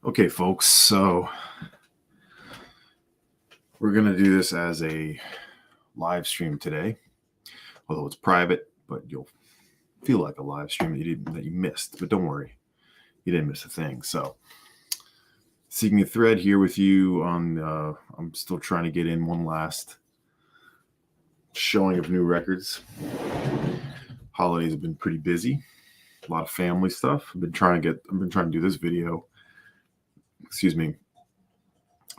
Okay, folks, so we're going to do this as a live stream today, although it's private, but you'll feel like a live stream that you missed. But don't worry, you didn't miss a thing. So, Seekingathread here with you on, I'm still trying to get in one last showing of new records. Holidays have been pretty busy, a lot of family stuff. I've been trying to do this video,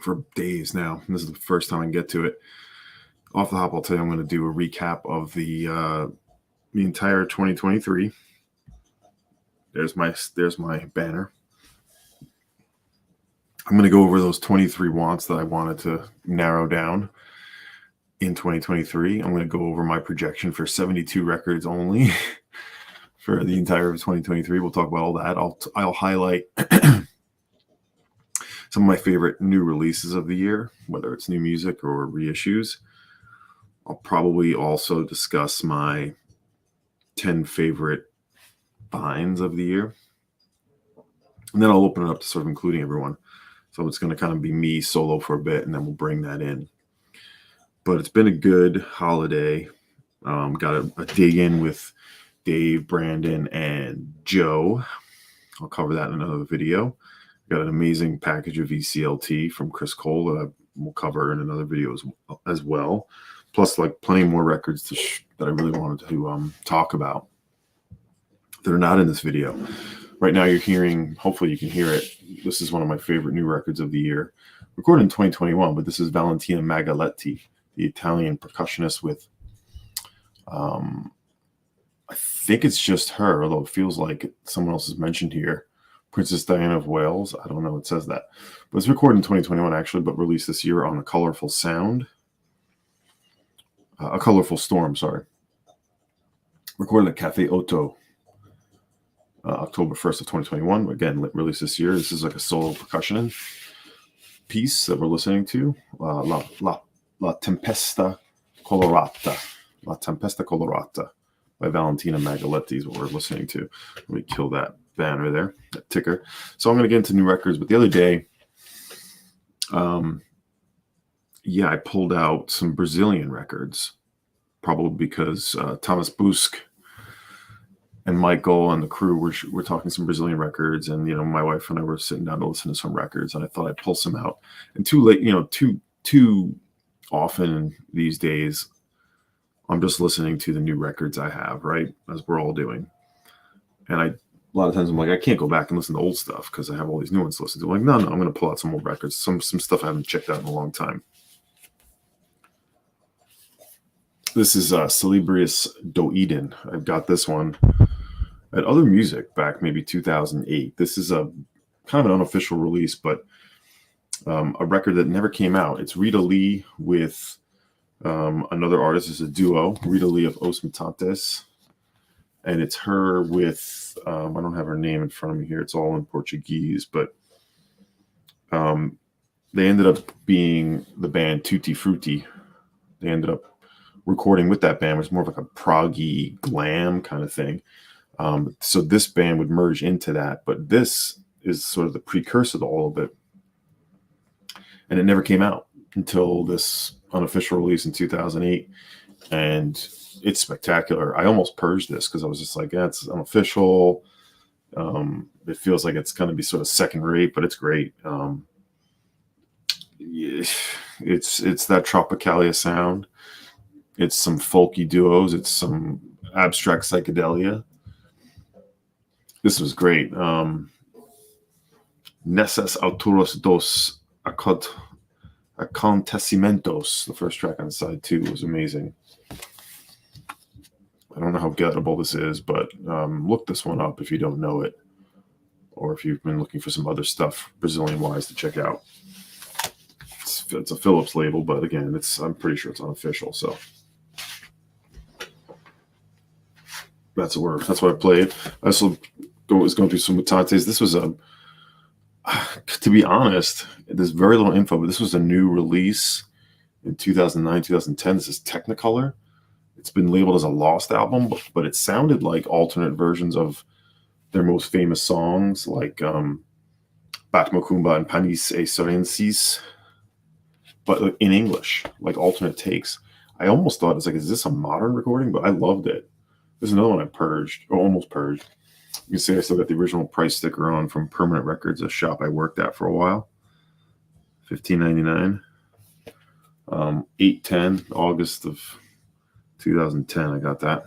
for days now. And this is the first time I can get to it. Off the hop, I'll tell you I'm going to do a recap of the entire 2023. There's my banner. I'm going to go over those 23 wants that I wanted to narrow down in 2023. I'm going to go over my projection for 72 records only for the entire of 2023. We'll talk about all that. I'll highlight some of my favorite new releases of the year, whether it's new music or reissues. I'll probably also discuss my 10 favorite finds of the year. And then I'll open it up to sort of including everyone. So it's going to kind of be me solo for a bit, and then we'll bring that in. But it's been a good holiday. Got a dig in with Dave, Brandon, and Joe. I'll cover that in another video. Got an amazing package of VCLT from Chris Cole that we'll cover in another video as well. Plus, like plenty more records that I really wanted to talk about that are not in this video. Right now, you're hearing. Hopefully, you can hear it. This is one of my favorite new records of the year, recorded in 2021. But this is Valentina Magaletti, the Italian percussionist with. I think it's just her, although it feels like someone else is mentioned here. Princess Diana of Wales. I don't know. It says that. But it's recorded in 2021, actually, but released this year on A Colorful Storm, sorry. Recorded at Cafe Otto, October 1st of 2021. Again, released this year. This is like a solo percussion piece that we're listening to. La Tempesta Colorata. La Tempesta Colorata by Valentina Magaletti is what we're listening to. Let me kill that banner there, that ticker. So I'm going to get into new records. But the other day, I pulled out some Brazilian records, probably because Thomas Busk and Michael and the crew were talking some Brazilian records, and my wife and I were sitting down to listen to some records, and I thought I'd pull some out. And too often these days, I'm just listening to the new records I have, right, as we're all doing. And a lot of times I'm like, I can't go back and listen to old stuff because I have all these new ones to listen to. I'm like, no, I'm going to pull out some old records, some stuff I haven't checked out in a long time. This is Cilibrinas Do Eden. I've got this one at Other Music back maybe 2008. This is a kind of an unofficial release, but a record that never came out. It's Rita Lee with another artist. It's a duo, Rita Lee of Os Mutantes. And it's her with, I don't have her name in front of me here. It's all in Portuguese, but they ended up being the band Tutti Frutti. They ended up recording with that band, which is more of like a proggy glam kind of thing. So this band would merge into that, but this is sort of the precursor to all of it. And it never came out until this unofficial release in 2008. And it's spectacular. I almost purged this because I was just like, yeah, it's unofficial. It feels like it's going to be sort of second rate, but it's great. It's that Tropicalia sound. It's some folky duos. It's some abstract psychedelia. This was great. Nessas Autoros dos Acontecimentos, the first track on side 2, was amazing. I don't know how gettable this is, but look this one up if you don't know it, or if you've been looking for some other stuff Brazilian-wise to check out. It's a Philips label, but again, I'm pretty sure it's unofficial. So that's what I played. I also was going through some Mutantes. This was to be honest, there's very little info, but this was a new release in 2009, 2010. This is Technicolor. It's been labeled as a lost album, but it sounded like alternate versions of their most famous songs, like Batmokumba and Panis et Sorensis, but in English, like alternate takes. I almost thought it's like, is this a modern recording? But I loved it. There's another one I purged, or almost purged. You can see I still got the original price sticker on from Permanent Records, a shop I worked at for a while. $15.99. 8/10, August of 2010. I got that.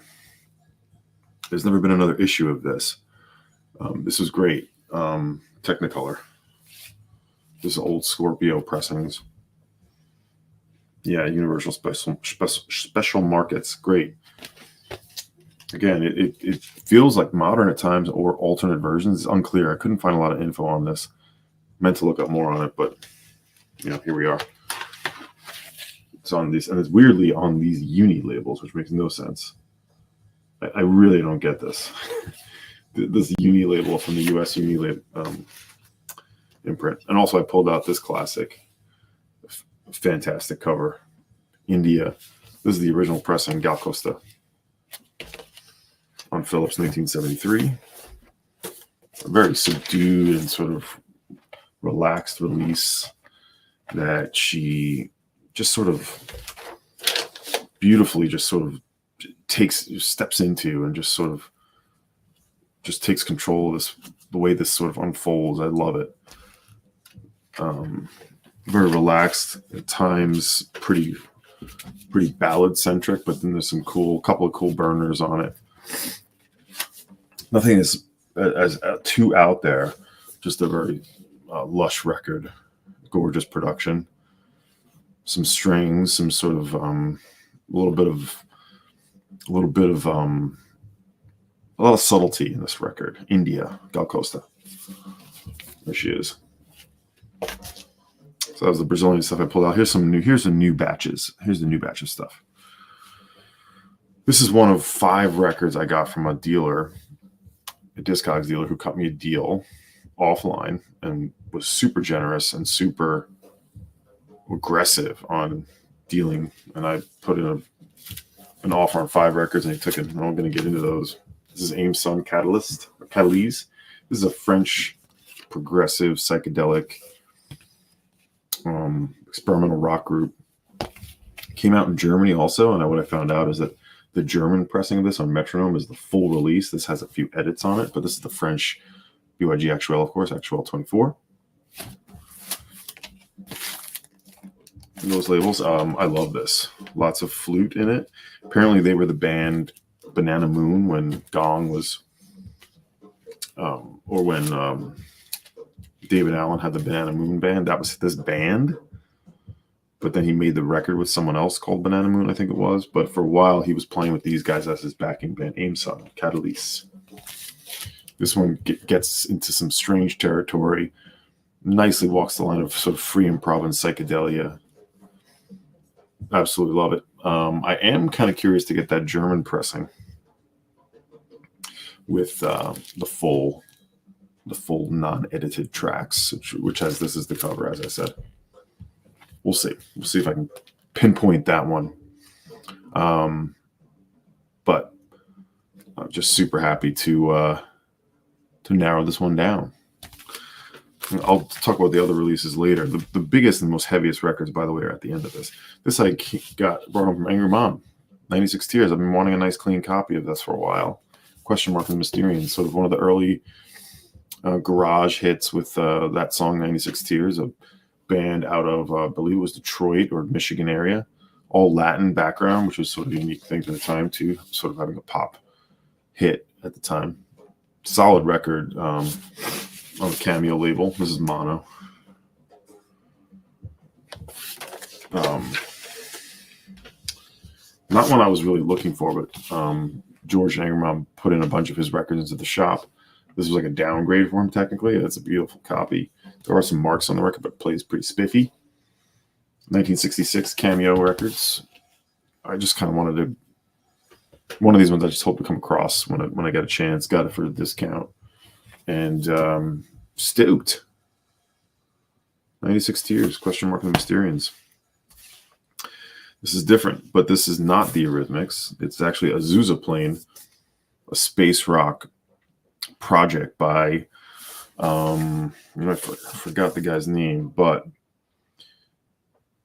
There's never been another issue of this. This was great. Technicolor. This is old Scorpio pressings. Yeah, Universal Special Markets. Great. Again, it feels like modern at times or alternate versions. It's unclear. I couldn't find a lot of info on this. Meant to look up more on it, but here we are. It's on these, and it's weirdly on these uni labels, which makes no sense. I really don't get this. This uni label from the US uni label imprint. And also I pulled out this classic, fantastic cover, India. This is the original pressing, Gal Costa, on Philips, 1973. A very subdued and sort of relaxed release that she just sort of beautifully steps into and just takes control of this, the way this sort of unfolds. I love it. Very relaxed, at times pretty ballad centric, but then there's some couple of cool burners on it. Nothing is as too out there. Just a very lush record, gorgeous production. Some strings, some sort of a lot of subtlety in this record. India, Gal Costa. There she is. So that was the Brazilian stuff I pulled out. Here's the new batches. Here's the new batch of stuff. This is one of 5 records I got from a dealer, a Discogs dealer, who cut me a deal offline and was super generous and super aggressive on dealing. And I put in an offer on 5 records, and he took it. I'm going to get into those. This is Ame Son Catalyse. This is a French progressive psychedelic experimental rock group. Came out in Germany also, and what I found out is that the German pressing of this on Metronome is the full release. This has a few edits on it, but this is the French BYG Actuel, of course, Actuel 24. And those labels, I love this. Lots of flute in it. Apparently they were the band Banana Moon when Gong was, or when David Allen had the Banana Moon band. That was this band, but then he made the record with someone else called Banana Moon, I think it was. But for a while, he was playing with these guys as his backing band, Ame Son Catalyse. This one gets into some strange territory. Nicely walks the line of sort of free improv and psychedelia. Absolutely love it. I am kind of curious to get that German pressing with the full non-edited tracks, which has this as the cover, as I said. We'll see if I can pinpoint that one. But I'm just super happy to narrow this one down. I'll talk about the other releases later. The biggest and most heaviest records, by the way, are at the end of this. This I brought home from Angry Mom, 96 Tears. I've been wanting a nice clean copy of this for a while. Question Mark and the Mysterians, sort of one of the early garage hits with that song 96 Tears, a band out of I believe it was Detroit or Michigan area, all Latin background, which was sort of a unique thing at the time too, sort of having a pop hit at the time. Solid record on the Camel label. This is mono. Not one I was really looking for, but George Angermom put in a bunch of his records into the shop. This was like a downgrade for him, technically. It's a beautiful copy. There are some marks on the record, but it plays pretty spiffy. 1966 Cameo Records. I just kind of wanted to... One of these ones I just hope to come across when I get a chance. Got it for a discount. And stoked. 96 Tears, Question Mark and the Mysterians. This is different, but this is not the Eurythmics. It's actually Azaplane, a space rock project by I forgot the guy's name, but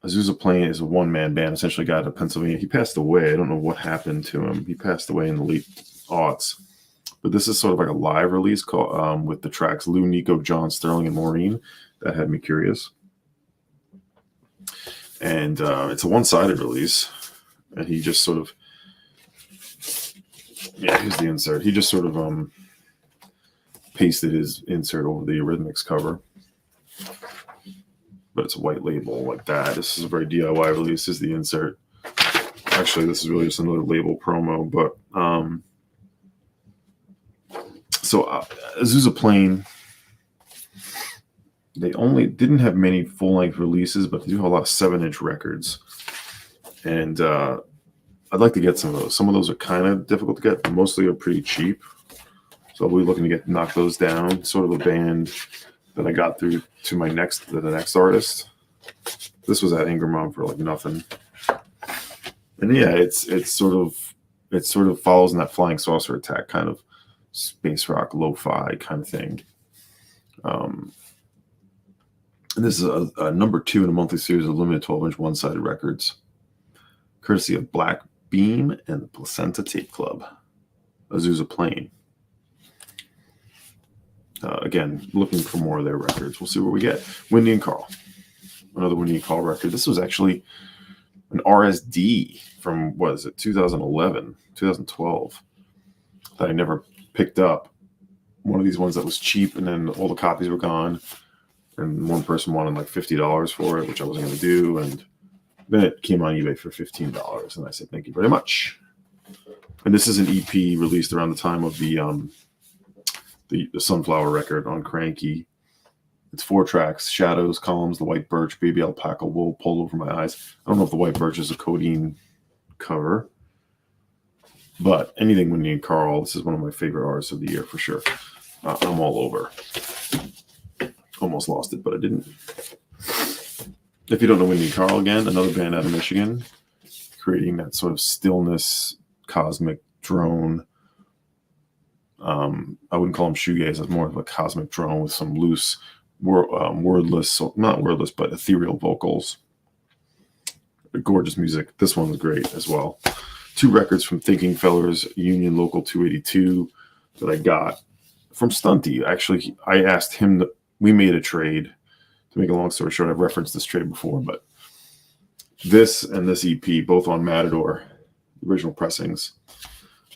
Azaplane is a one-man band, essentially a guy out of Pennsylvania. He passed away. I don't know what happened to him. He passed away in the late aughts. But this is sort of like a live release called, with the tracks Lou, Nico, John, Sterling, and Maureen. That had me curious. And it's a one-sided release. And he just sort of, here's the insert. He just sort of pasted his insert over the Eurythmics cover. But it's a white label like that. This is a very DIY release. This is the insert. Actually, this is really just another label promo. But so Azaplane, they only didn't have many full-length releases, but they do have a lot of 7-inch records. And I'd like to get some of those. Some of those are kind of difficult to get, but mostly are pretty cheap. So I'll be looking to knock those down. Sort of a band that I got through to the next artist. This was at Ingram for like nothing. And yeah, it sort of follows in that Flying Saucer Attack kind of space rock lo-fi kind of thing. And this is a number 2 in a monthly series of limited 12-inch one-sided records, courtesy of Black Beam and the Placenta Tape Club. Azaplane. Again, looking for more of their records. We'll see what we get. Windy and Carl. Another Windy and Carl record. This was actually an RSD from, 2011, 2012, that I never picked up. One of these ones that was cheap, and then all the copies were gone. And one person wanted like $50 for it, which I wasn't going to do. And then it came on eBay for $15. And I said, thank you very much. And this is an EP released around the time of the Sunflower record on Cranky. It's 4 tracks: Shadows, Columns, The White Birch, Baby Alpaca, Wool, Pulled Over My Eyes. I don't know if The White Birch is a Codeine cover, but anything Windy and Carl, this is one of my favorite artists of the year for sure. I'm all over. Almost lost it, but I didn't. If you don't know Windy and Carl, again, another band out of Michigan, creating that sort of stillness, cosmic drone. I wouldn't call them shoegaze. It's more of a cosmic drone with some loose, wordless, not wordless, but ethereal vocals. Gorgeous music. This one was great as well. 2 records from Thinking Fellers Union Local 282 that I got from Stunty. Actually, I asked him we made a trade. To make a long story short, I've referenced this trade before, but this and this EP, both on Matador, the original pressings,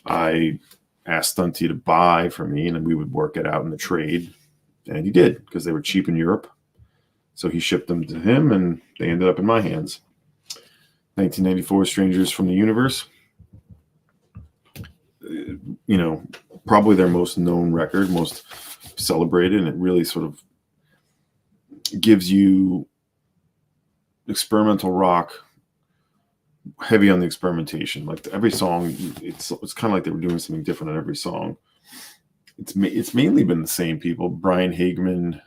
I asked Stunty to buy for me, and then we would work it out in the trade. And he did, because they were cheap in Europe. So he shipped them to him, and they ended up in my hands. 1994, Strangers from the Universe. Probably their most known record, most celebrated, and it really sort of gives you experimental rock, heavy on the experimentation. Like every song, it's kind of like they were doing something different on every song. It's mainly been the same people: Brian Hageman,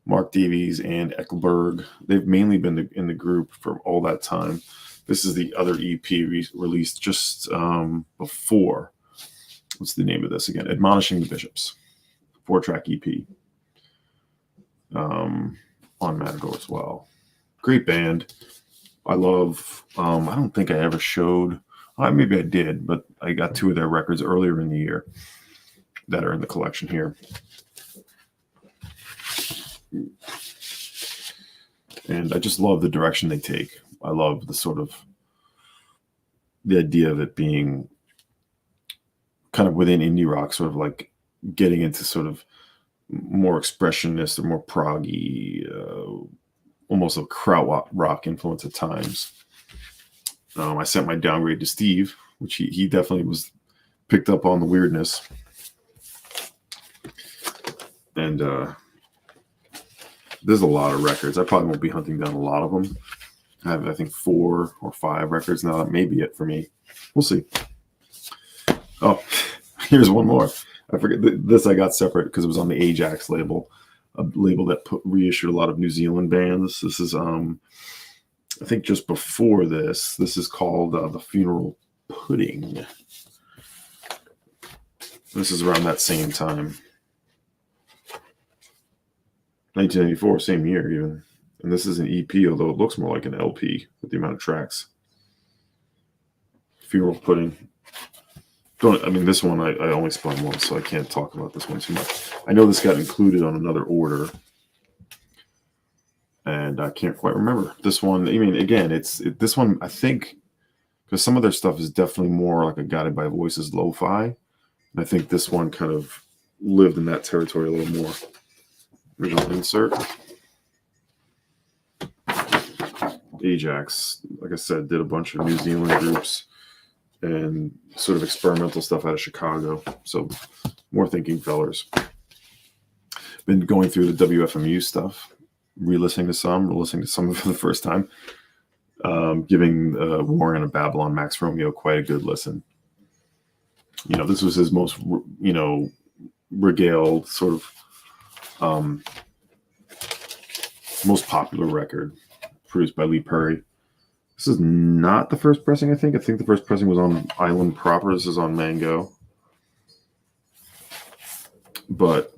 Mark Davies, and Eckelberg. They've mainly been in the group for all that time. This is the other EP released just before. What's the name of this again? Admonishing the Bishops. 4-track EP. On Matador as well. Great band. I love, I don't think I ever showed, maybe I did, but I got 2 of their records earlier in the year that are in the collection here. And I just love the direction they take. I love the idea of it being kind of within indie rock, sort of like getting into sort of more expressionist or more proggy, almost a krautrock rock influence at times. I sent my downgrade to Steve, which he definitely was picked up on the weirdness. And there's a lot of records. I probably won't be hunting down a lot of them. I have, I think, 4 or 5 records now. That may be it for me. We'll see. Oh, here's one more. I forget this. I got separate because it was on the Ajax label, a label that reissued a lot of New Zealand bands. This is, I think, just before this. This is called The Funeral Pudding. This is around that same time. 1994, same year even. And this is an EP, although it looks more like an LP with the amount of tracks. Funeral Pudding. This one I only spun once, so I can't talk about this one too much. I know this got included on another order, and I can't quite remember. This one, again, this one, I think, because some of their stuff is definitely more like a Guided by Voices lo-fi, and I think this one kind of lived in that territory a little more. Original insert. Ajax, like I said, did a bunch of New Zealand groups and sort of experimental stuff out of Chicago. So more thinking fellers. Been going through the WFMU stuff, re-listening to some of it for the first time. Giving War in a Babylon, Max Romeo quite a good listen. This was his most, regaled sort of most popular record, produced by Lee Perry. This is not the first pressing, I think. I think the first pressing was on Island proper. This is on Mango. But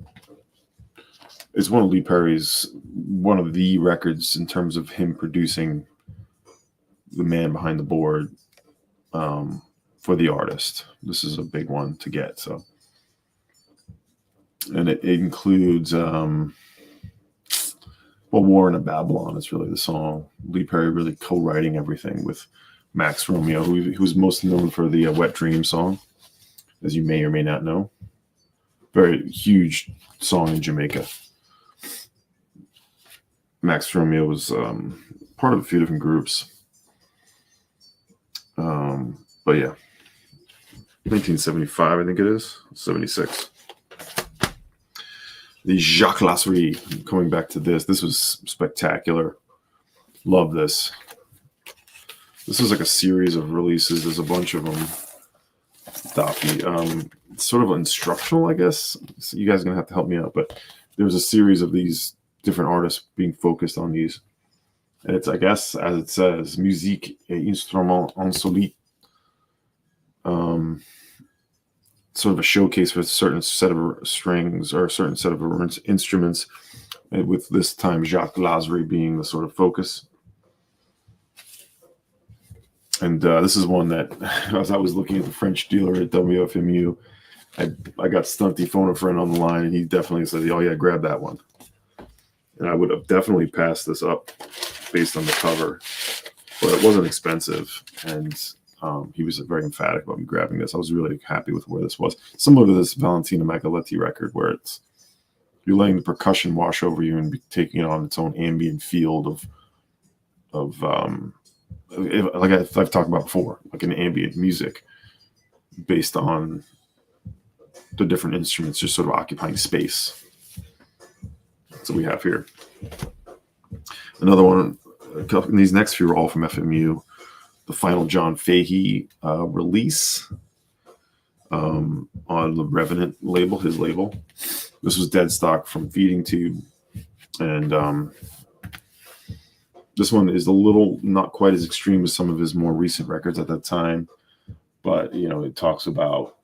it's one of Lee Perry's, one of the records in terms of him producing the man behind the board for the artist. This is a big one to get. So, and it includes War in a Babylon is really the song. Lee Perry really co-writing everything with Max Romeo, who's most known for the Wet Dream song, as you may or may not know. Very huge song in Jamaica. Max Romeo was part of a few different groups. But yeah, 1975, I think it is, 76. The Jac Lassri, coming back to this. This was spectacular. Love this. This is like a series of releases. There's a bunch of them. Sort of instructional, I guess. So you guys are going to have to help me out. But there's a series of these different artists being focused on these. And it's, I guess, as it says, musique et instrument insolite. Sort of a showcase for a certain set of strings or a certain set of instruments, and with this time Jac Lassri being the sort of focus. And this is one that, as I was looking at the French dealer at WFMU, I got Stunty phone a friend on the line, and he definitely said, "Oh yeah, grab that one." And I would have definitely passed this up based on the cover, but it wasn't expensive, and he was very emphatic about me grabbing this. I was really happy with where this was. Similar to this Valentina Magaletti record, where you're letting the percussion wash over you and taking it on its own ambient field of like I've talked about before, like an ambient music based on the different instruments just sort of occupying space. That's what we have here. Another one, these next few are all from FMU. The final John Fahey release on the Revenant label, his label. This was dead stock from Feeding Tube. And this one is a little not quite as extreme as some of his more recent records at that time. But, it talks about,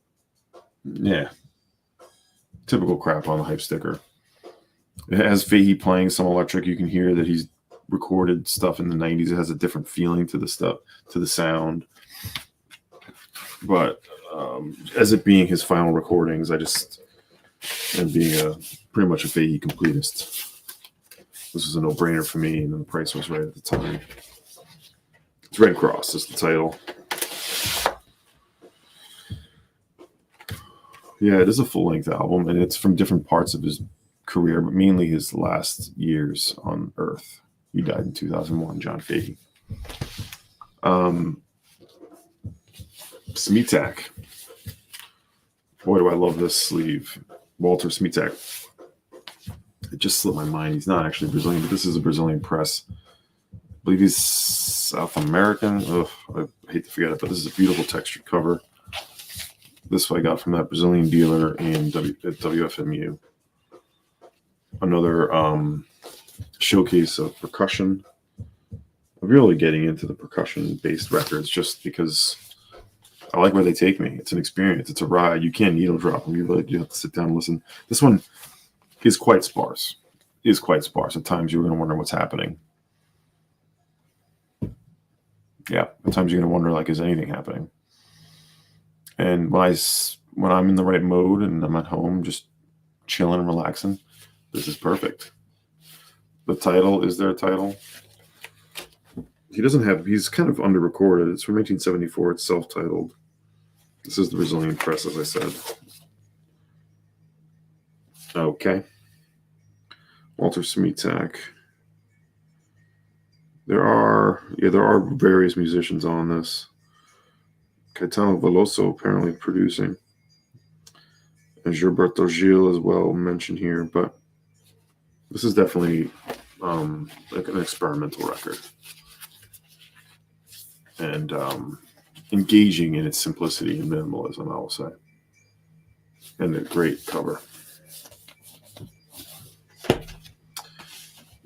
typical crap on the hype sticker. It has Fahey playing some electric. You can hear that he's recorded stuff in the 90s. It has a different feeling to the stuff, to the sound. But as it being his final recordings, and being pretty much a Fahey completist, this was a no-brainer for me, and the price was right at the time. It's Red Cross is the title. Yeah, it is a full-length album, and it's from different parts of his career, but mainly his last years on Earth. He died in 2001, John Fahey. Smetak. Boy, do I love this sleeve. Walter Smetak. It just slipped my mind. He's not actually Brazilian, but this is a Brazilian press. I believe he's South American. Ugh, I hate to forget it, but this is a beautiful textured cover. This I got from that Brazilian dealer at WFMU. Another showcase of percussion. I'm really getting into the percussion-based records just because I like where they take me. It's an experience. It's a ride. You can't needle drop them. You really do have to sit down and listen. This one is quite sparse. is quite sparse. At times you're going to wonder what's happening. Yeah, at times you're going to wonder, like, is anything happening? And when I'm in the right mode and I'm at home just chilling and relaxing, this is perfect. The title, is there a title? He's kind of under-recorded. It's from 1874. It's self-titled. This is the Brazilian press, as I said. Okay. Walter Smetak. There are various musicians on this. Caetano Veloso apparently producing. And Gilberto Gil as well mentioned here, but this is definitely like an experimental record. And engaging in its simplicity and minimalism, I will say. And a great cover.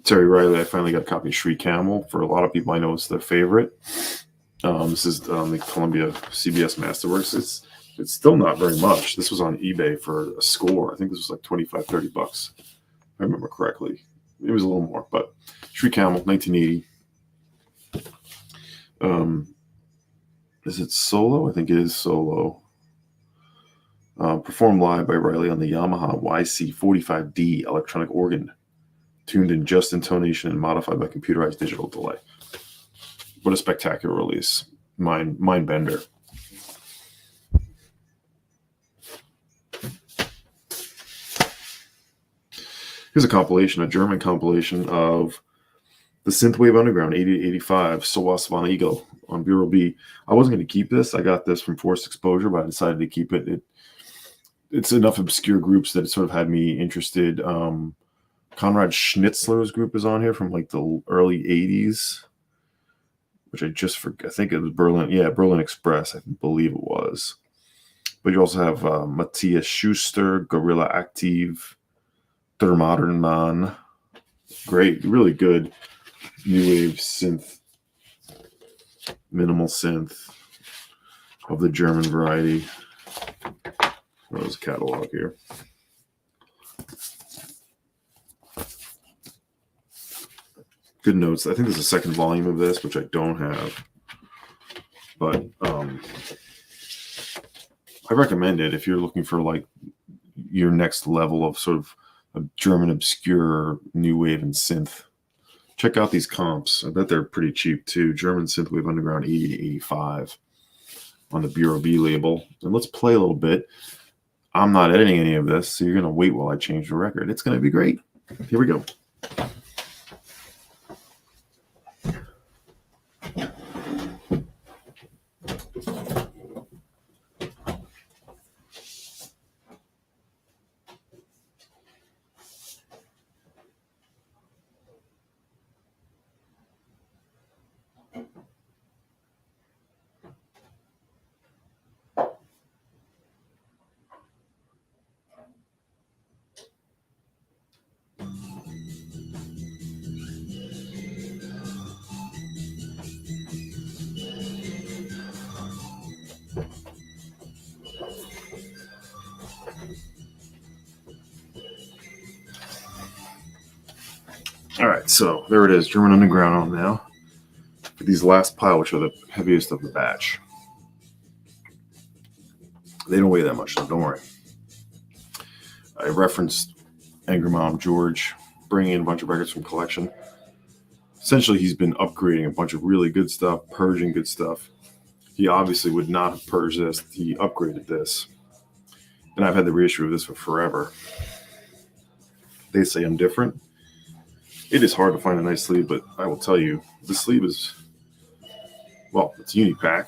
Terry Riley, I finally got a copy of Shri Camel. For a lot of people, I know it's their favorite. This is the Columbia CBS Masterworks. It's still not very much. This was on eBay for a score. I think this was like $25-$30, if I remember correctly. It was a little more, but Shri Camel, 1980. Is it solo? I think it is solo. Performed live by Riley on the Yamaha YC45D electronic organ, tuned in just intonation and modified by computerized digital delay. What a spectacular release. Mind bender. Here's a compilation, a German compilation of the Synthwave Underground 80 to 85, Sowas von Egal on Bureau B. I wasn't going to keep this. I got this from Forced Exposure, but I decided to keep it. It's enough obscure groups that it sort of had me interested. Konrad Schnitzler's group is on here from like the early 80s, which I just forget. I think it was Berlin. Yeah, Berlin Express, I believe it was. But you also have Matthias Schuster, Gorilla Active, Der Modern Man. Great, really good new wave synth, minimal synth of the German variety. There's a catalog here. Good notes. I think there's a second volume of this, which I don't have. But I recommend it if you're looking for like your next level of sort of a German obscure new wave and synth. Check out these comps. I bet they're pretty cheap too. German Synthwave Underground 80 to 85 on the Bureau B label. And let's play a little bit. I'm not editing any of this, so you're going to wait while I change the record. It's going to be great. Here we go. All right, so there it is, German Underground on now. For these last pile, which are the heaviest of the batch. They don't weigh that much, so don't worry. I referenced Angry Mom George bringing in a bunch of records from collection. Essentially, he's been upgrading a bunch of really good stuff, purging good stuff. He obviously would not have purged this. He upgraded this. And I've had the reissue of this for forever. They say I'm different. It is hard to find a nice sleeve, but I will tell you, the sleeve is, well, it's Unipack.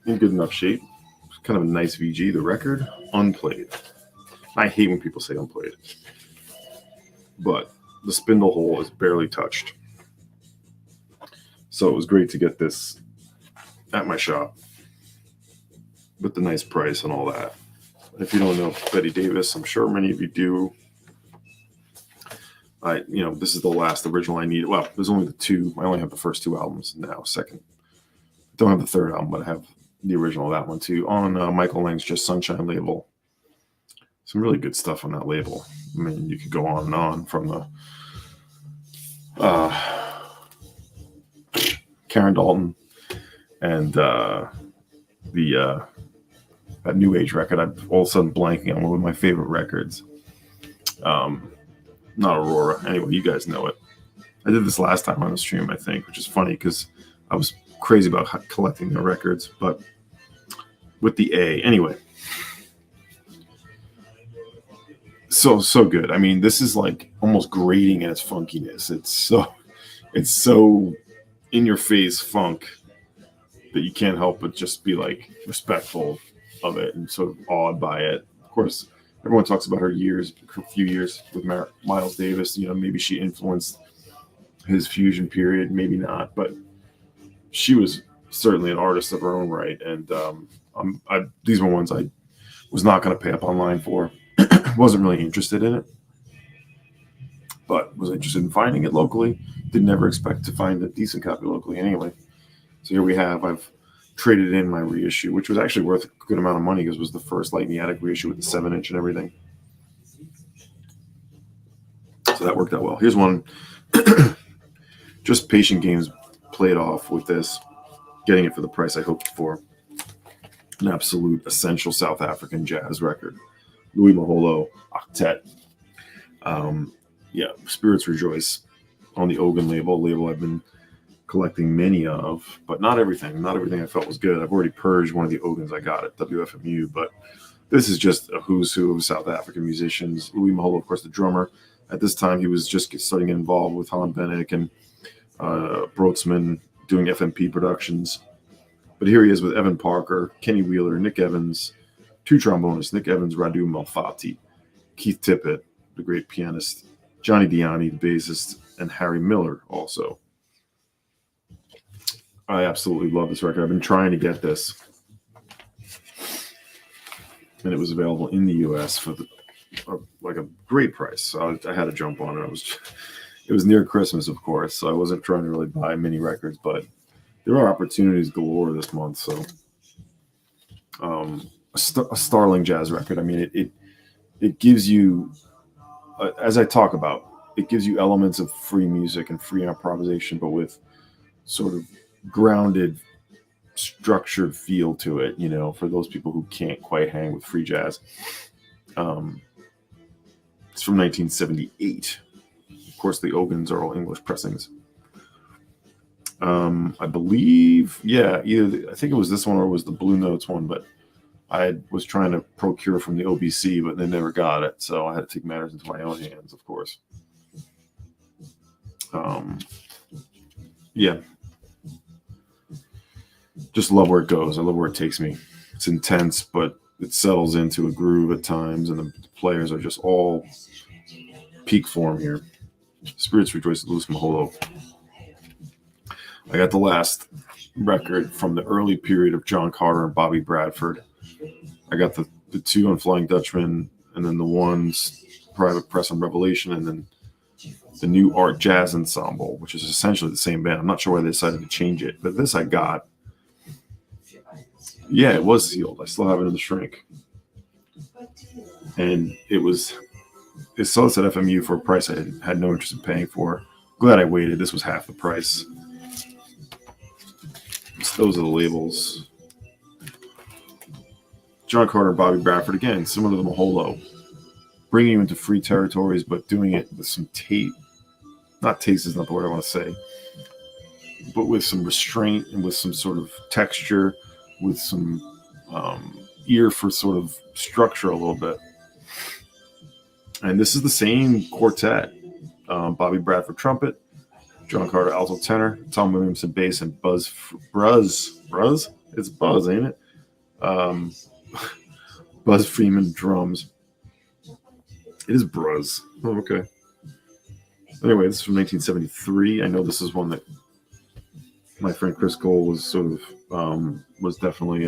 In good enough shape. It's kind of a nice VG. The record, unplayed. I hate when people say unplayed. But the spindle hole is barely touched. So it was great to get this at my shop with the nice price and all that. If you don't know Betty Davis, I'm sure many of you do. This is the last original I needed. Well, there's only the two. I only have the first two albums now. Second, don't have the third album, but I have the original of that one too on Michael Lang's Just Sunshine label. some really good stuff on that label. I mean, you could go on and on from the Karen Dalton and that New Age record. I'm all of a sudden blanking on one of my favorite records. Not Aurora. Anyway, you guys know it. I did this last time on the stream, I think, which is funny because I was crazy about collecting the records, but with the A. Anyway. So good. I mean, this is like almost grating in its funkiness. It's so in your face funk that you can't help but just be like respectful of it and sort of awed by it. Of course, everyone talks about her few years with Miles Davis. You know, maybe she influenced his fusion period, maybe not, but she was certainly an artist of her own right. And these were ones I was not going to pay up online for. Wasn't really interested in it, but was interested in finding it locally. Did never expect to find a decent copy locally anyway. So here we have, I've traded in my reissue, which was actually worth a good amount of money because it was the first Light in the Attic reissue with the 7-inch and everything. So that worked out well. Here's one. Just patient games played off with this, getting it for the price I hoped for. An absolute essential South African jazz record. Louis Maholo Octet. Spirits Rejoice on the Ogun label I've been collecting many of, but not everything. Not everything I felt was good. I've already purged one of the Ogans I got at WFMU, but this is just a who's who of South African musicians. Louis Maholo, of course, the drummer. At this time, he was just starting to get involved with Han Benek and Brotsman doing FMP productions. But here he is with Evan Parker, Kenny Wheeler, Nick Evans, 2 trombonists, Nick Evans, Radu Malfatti, Keith Tippett, the great pianist, Johnny Diani, the bassist, and Harry Miller also. I absolutely love this record. I've been trying to get this. And it was available in the U.S. for a great price. So I had to jump on it. It was near Christmas, of course, so I wasn't trying to really buy many records, but there are opportunities galore this month. So a startling jazz record. I mean, it gives you, as I talk about, it gives you elements of free music and free improvisation, but with sort of grounded, structured feel to it, you know, for those people who can't quite hang with free jazz. It's from 1978. Of course, the Ogans are all English pressings. I believe, I think it was this one or it was the Blue Notes one, but I was trying to procure from the OBC, but they never got it, so I had to take matters into my own hands, of course. Just love where it goes. I love where it takes me. It's intense, but it settles into a groove at times, and the players are just all peak form here. Spirits Rejoice, Louis Maholo. I got the last record from the early period of John Carter and Bobby Bradford. I got the 2 on Flying Dutchman, and then the 1's Private Press and Revelation, and then the New Art Jazz Ensemble, which is essentially the same band. I'm not sure why they decided to change it, but this I got. Yeah, it was sealed. I still have it in the shrink. And it sold us at FMU for a price I had no interest in paying for. Glad I waited. This was half the price. Those are the labels. John Carter, Bobby Bradford, again, similar to the Maholo. Bringing you into free territories, but doing it with some taste. Not taste is not the word I want to say. But with some restraint and with some sort of texture, with some ear for sort of structure a little bit. And this is the same quartet. Bobby Bradford trumpet, John Carter alto tenor, Tom Williamson bass, and Buzz? It's Buzz, ain't it? Buzz Freeman drums. It is Bruz. Oh, okay. Anyway, this is from 1973. I know this is one that my friend Chris Cole was sort of was definitely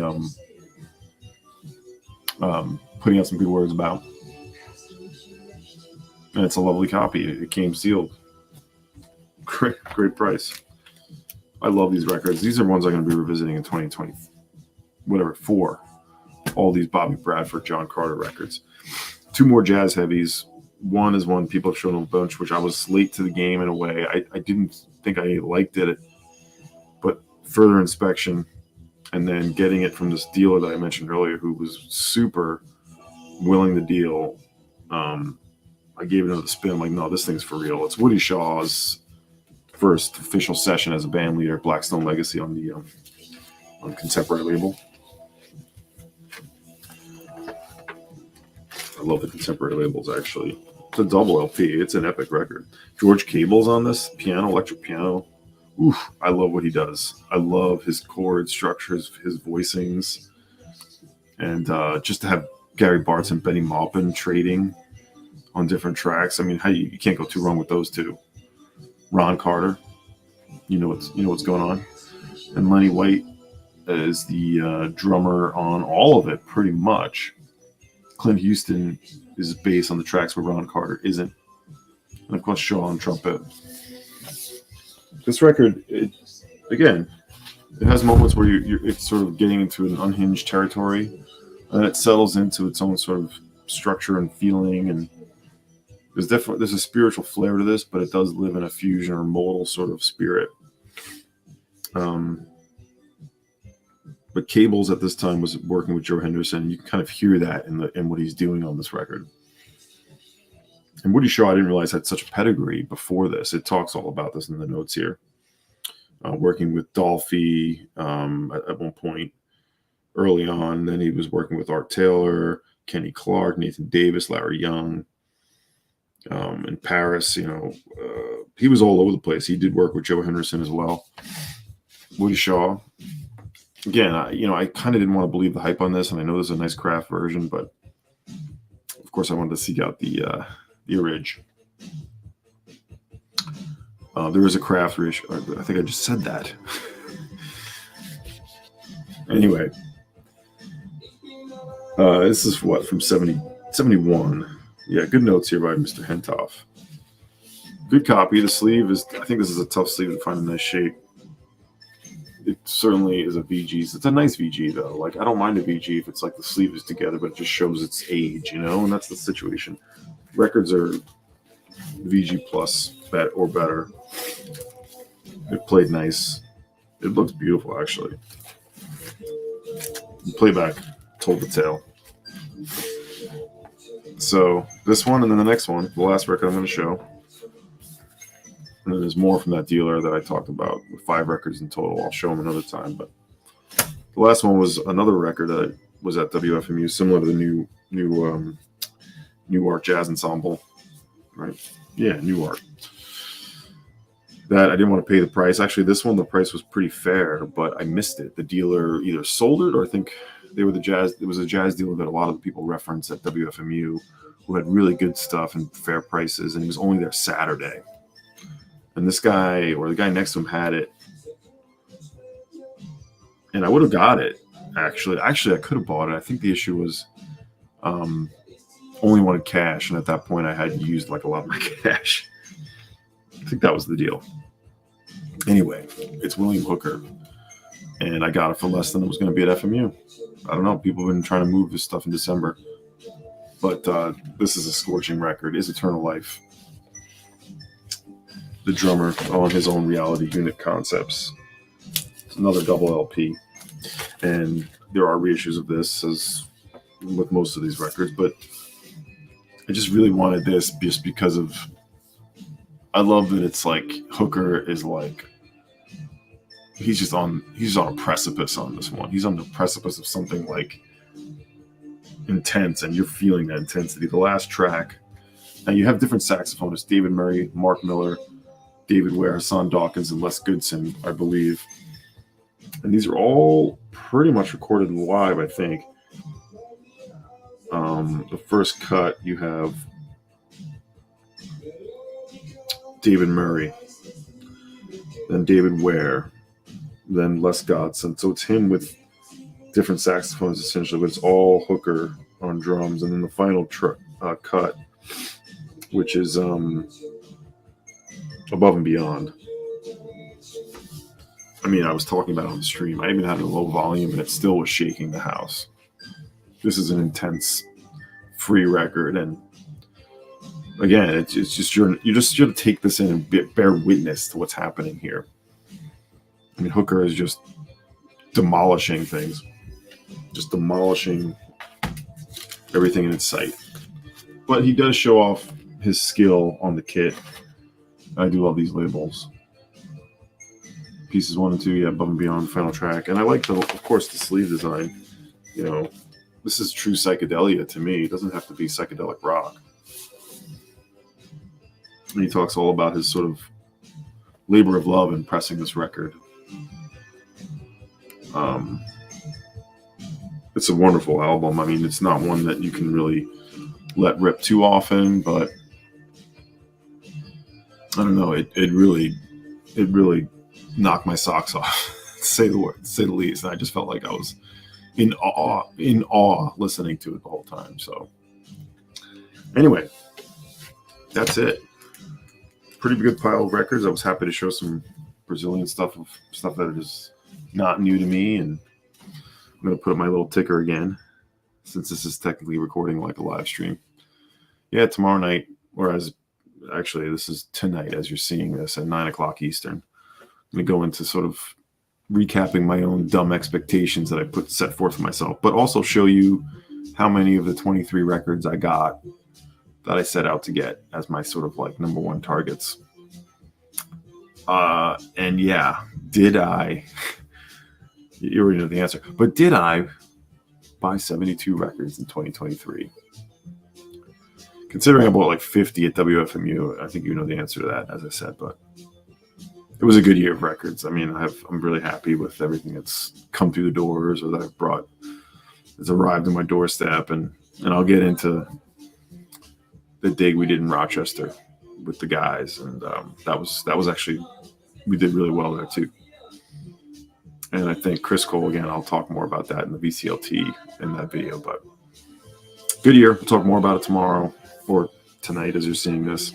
putting out some good words about. And it's a lovely copy. It came sealed. Great price. I love these records. These are ones I'm going to be revisiting in 2020, 4. All these Bobby Bradford, John Carter records. two more jazz heavies. One is one people have shown a bunch, which I was late to the game in a way. I didn't think I liked it, but further inspection and then getting it from this dealer that I mentioned earlier who was super willing to deal. I gave it another spin. I'm like, no, this thing's for real. It's Woody Shaw's first official session as a band leader, Blackstone Legacy on the on Contemporary label. I love the Contemporary labels, actually. It's a double LP. It's an epic record. George Cable's on this piano, electric piano. Oof, I love what he does. I love his chord structures, his voicings. And just to have Gary Bartz and Benny Maupin trading on different tracks. I mean, you can't go too wrong with those two. Ron Carter, you know what's going on. And Lenny White is the drummer on all of it, pretty much. Clint Houston is bass on the tracks where Ron Carter isn't. And of course, Shaw on trumpet. This record, it has moments where it's sort of getting into an unhinged territory, and it settles into its own sort of structure and feeling. And there's a spiritual flair to this, but it does live in a fusion or modal sort of spirit. But Cables at this time was working with Joe Henderson. You can kind of hear that in what he's doing on this record. And Woody Shaw, I didn't realize had such a pedigree before this. It talks all about this in the notes here. Working with Dolphy at one point early on. Then he was working with Art Taylor, Kenny Clark, Nathan Davis, Larry Young. In Paris, he was all over the place. He did work with Joe Henderson as well. Woody Shaw. Again, I kind of didn't want to believe the hype on this, and I know there's a nice craft version, but of course I wanted to seek out the orig. There is a craft reissue. I think I just said that. Anyway, this is from 71. Yeah, good notes here by Mr. Hentoff. Good copy. The sleeve I think this is a tough sleeve to find a nice shape. It certainly is a VG. It's a nice VG, though. Like, I don't mind a VG if it's like the sleeve is together, but it just shows its age, and that's the situation. Records are VG plus or better. It played nice. It looks beautiful, actually. The playback told the tale. So this one and then the next one, the last record I'm going to show. And then there's more from that dealer that I talked about with 5 records in total. I'll show them another time. But the last one was another record that was at WFMU, similar to the New Art Jazz Ensemble. Right? Yeah, New Art. That I didn't want to pay the price. Actually, this one, the price was pretty fair, but I missed it. The dealer either sold it or I think they were it was a jazz dealer that a lot of the people reference at WFMU who had really good stuff and fair prices, and he was only there Saturday. And this guy or the guy next to him had it. And I would have got it, actually. Actually, I could have bought it. I think the issue was only wanted cash, and at that point I had used like a lot of my cash. I think that was the deal. Anyway, it's William Hooker, and I got it for less than it was going to be at FMU. I don't know. People have been trying to move this stuff in December. But this is a scorching record. Is Eternal Life. The drummer on his own Reality Unit Concepts. It's another double LP. And there are reissues of this, as with most of these records. But I just really wanted this just because of... I love that it's like Hooker is like... He's on a precipice on this one. He's on the precipice of something like intense, and you're feeling that intensity. The last track, now you have different saxophonists: David Murray, Mark Miller, David Ware, Hassan Dawkins, and Les Goodson, I believe. And these are all pretty much recorded live, I think. The first cut, you have David Murray, then David Ware, then Les Godson. So it's him with different saxophones, essentially, but it's all Hooker on drums. And then the final cut, which is Above and Beyond. I mean, I was talking about it on the stream. I even had a low volume, and it still was shaking the house. This is an intense free record, and again, it's just you're just going to take this in and bear witness to what's happening here. I mean, Hooker is just demolishing things, just demolishing everything in its sight. But he does show off his skill on the kit. I do love these labels. Pieces 1 and 2, yeah, Above and Beyond, Final Track. And I like, of course, the sleeve design. You know, this is true psychedelia to me. It doesn't have to be psychedelic rock. And he talks all about his sort of labor of love in pressing this record. It's a wonderful album. I mean, it's not one that you can really let rip too often, but I don't know. It really knocked my socks off, to say the least. And I just felt like I was in awe listening to it the whole time. So anyway, that's it. Pretty good pile of records. I was happy to show some Brazilian stuff that is not new to me, and I'm going to put up my little ticker again, since this is technically recording like a live stream. Yeah, tomorrow night, actually this is tonight as you're seeing this at 9 o'clock Eastern. I'm going to go into sort of recapping my own dumb expectations that I set forth for myself, but also show you how many of the 23 records I got that I set out to get as my sort of like number one targets. And yeah, did I... You already know the answer. But did I buy 72 records in 2023? Considering I bought like 50 at WFMU, I think you know the answer to that, as I said. But it was a good year of records. I mean, I'm really happy with everything that's come through the doors or that I've brought, that's arrived on my doorstep. And I'll get into the dig we did in Rochester with the guys. And that was actually, we did really well there too. And I think Chris Cole, again, I'll talk more about that in the VCLT in that video. But good year. We'll talk more about it tomorrow or tonight as you're seeing this.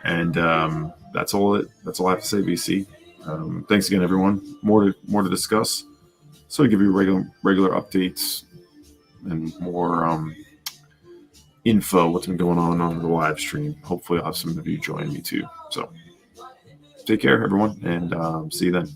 And that's all I have to say, VC. Thanks again, everyone. More to discuss. So I give you regular updates and more info, what's been going on the live stream. Hopefully I'll have some of you join me too. So take care, everyone, and see you then.